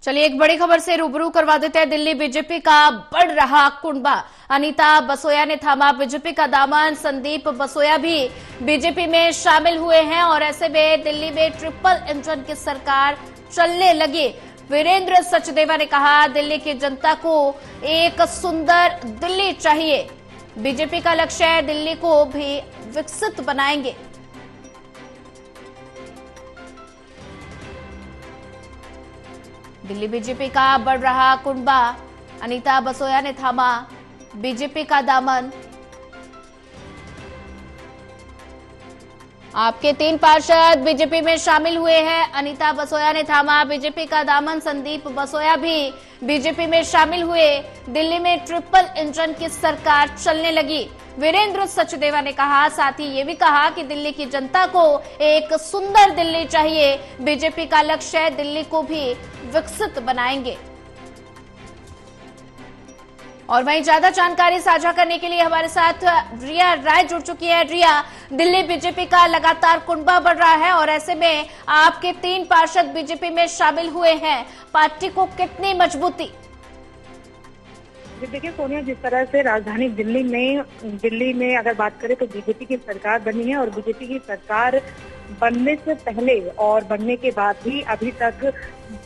चलिए एक बड़ी खबर से रूबरू करवा देते हैं। दिल्ली बीजेपी का बढ़ रहा कुंबा। अनीता बसोया ने थामा बीजेपी का दामन। संदीप बसोया भी बीजेपी में शामिल हुए हैं और ऐसे में दिल्ली में ट्रिपल इंजन की सरकार चलने लगी। वीरेंद्र सचदेवा ने कहा, दिल्ली की जनता को एक सुंदर दिल्ली चाहिए। बीजेपी का लक्ष्य है दिल्ली को भी विकसित बनाएंगे। दिल्ली बीजेपी का बढ़ रहा कुंबा। अनीता बसोया ने थामा बीजेपी का दामन। आपके 3 पार्षद बीजेपी में शामिल हुए हैं। अनीता बसोया ने थामा बीजेपी का दामन। संदीप बसोया भी बीजेपी में शामिल हुए। दिल्ली में ट्रिपल इंजन की सरकार चलने लगी। वीरेंद्र सचदेवा ने कहा, साथ ही ये भी कहा कि दिल्ली की जनता को एक सुंदर दिल्ली चाहिए। बीजेपी का लक्ष्य है दिल्ली को भी विकसित बनाएंगे। और वहीं ज्यादा जानकारी साझा करने के लिए हमारे साथ रिया राय जुड़ चुकी है। रिया, दिल्ली बीजेपी का लगातार कुंबा बढ़ रहा है और ऐसे में आपके 3 पार्षद बीजेपी में शामिल हुए हैं। पार्टी को कितनी मजबूती? देखिए सोनिया, जिस तरह से राजधानी दिल्ली में अगर बात करें तो बीजेपी की सरकार बनी है और बीजेपी की सरकार बनने से पहले और बनने के बाद भी अभी तक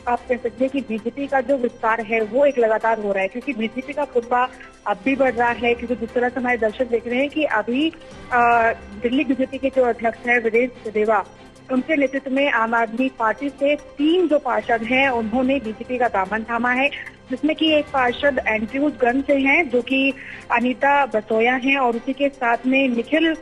आप कह सकते हैं कि बीजेपी का जो विस्तार है वो एक लगातार हो रहा है, क्योंकि बीजेपी का कुंबा अब भी बढ़ रहा है। क्योंकि जिस तरह से हमारे दर्शक देख रहे हैं कि अभी दिल्ली बीजेपी के जो अध्यक्ष हैं वीरेंद्र सचदेवा, उनके नेतृत्व में आम आदमी पार्टी से 3 जो पार्षद हैं उन्होंने बीजेपी का दामन थामा है, जिसमें कि एक पार्षद एंड्रयूजगंज से हैं जो कि अनीता बसोया हैं और उसी के साथ में निखिल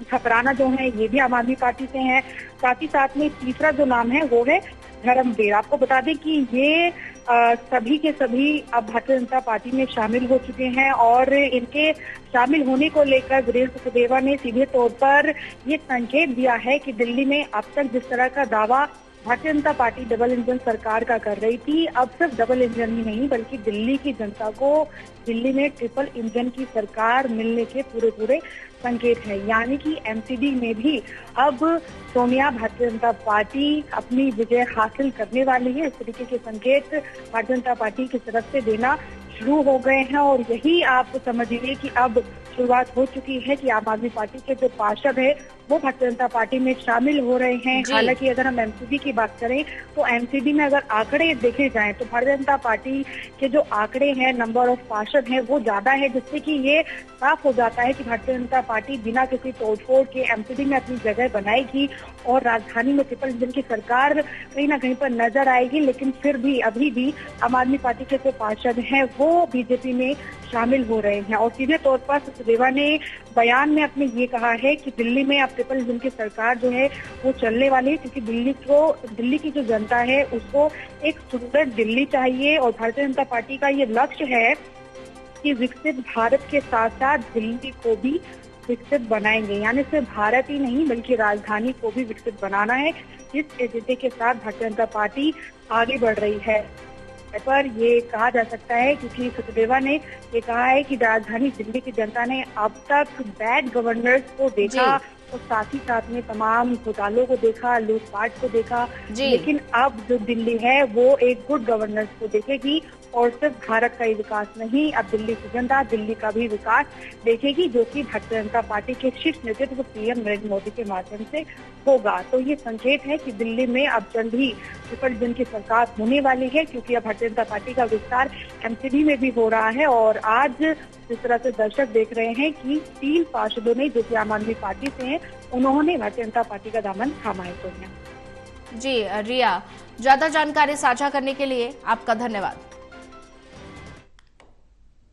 छपराना जो है ये भी आम आदमी पार्टी से हैं। साथ ही साथ में तीसरा जो नाम है वो है धर्मवीर। आपको बता दें कि ये सभी के सभी अब भारतीय जनता पार्टी में शामिल हो चुके हैं और इनके शामिल होने को लेकर वीरेंद्र सचदेवा ने सीधे तौर पर ये संकेत दिया है कि दिल्ली में अब तक जिस तरह का दावा Bharatiya Janata party double engine सरकार का कर रही थी, अब सिर्फ डबल इंजन ही नहीं बल्कि दिल्ली की जनता को दिल्ली में ट्रिपल इंजन की सरकार मिलने के पूरे संकेत है। यानी कि एमसीडी में भी अब सोनिया भारतीय जनता पार्टी अपनी विजय हासिल करने वाली है। इस तरीके के संकेत भारतीय जनता पार्टी की तरफ से देना शुरू हो गए हैं और यही आप समझिए कि अब शुरुआत हो चुकी है कि आम आदमी पार्टी के जो पार्षद है वो भारतीय जनता पार्टी में शामिल हो रहे हैं। हालांकि अगर हम एमसीडी की बात करें तो एमसीडी में अगर आंकड़े देखे जाएं तो भारतीय जनता पार्टी के जो आंकड़े हैं, नंबर ऑफ पार्षद हैं वो ज्यादा है, जिससे कि ये साफ हो जाता है कि भारतीय जनता पार्टी बिना किसी तोड़फोड़ के एमसीडी में अपनी जगह बनाएगी और राजधानी में ट्रिपल इंजन की सरकार कहीं ना कहीं पर नजर आएगी। लेकिन फिर भी अभी भी आम आदमी पार्टी के जो पार्षद हैं वो बीजेपी में शामिल हो रहे हैं और सीधे तौर पर सचदेवा ने बयान में अपने ये कहा है कि दिल्ली में अब ट्रिपल इंजन की सरकार जो है वो चलने वाली है, क्योंकि दिल्ली की जो जनता है उसको एक सुंदर दिल्ली चाहिए और भारतीय जनता पार्टी का ये लक्ष्य है कि विकसित भारत के साथ साथ दिल्ली को भी विकसित बनाएंगे। यानी सिर्फ भारत ही नहीं बल्कि राजधानी को भी विकसित बनाना है। इस एजेंडे के साथ भारतीय जनता पार्टी आगे बढ़ रही है पर ये कहा जा सकता है, क्योंकि सचदेवा ने ये कहा है कि राजधानी दिल्ली की जनता ने अब तक बैड गवर्नर्स को देखा और साथ ही साथ में तमाम घोटालों को देखा, लूटपाट को देखा, लेकिन अब जो दिल्ली है वो एक गुड गवर्नेंस को देखेगी और सिर्फ भारत का ही विकास नहीं, अब दिल्ली की जनता दिल्ली का भी विकास देखेगी, जो कि भारतीय जनता पार्टी के शीर्ष नेतृत्व पीएम नरेंद्र मोदी के माध्यम से होगा। तो ये संकेत है कि दिल्ली में अब जल्द ही ट्रिपल इंजन की सरकार होने वाली है, क्योंकि अब भारतीय जनता पार्टी का विस्तार एमसीडी में भी हो रहा है। और आज जिस तरह से दर्शक देख रहे हैं कि 3 पार्षदों ने जो कि आम आदमी पार्टी से हैं उन्होंने भारतीय जनता पार्टी का दामन थामा है। सोनिया जी रिया, ज्यादा जानकारी साझा करने के लिए आपका धन्यवाद।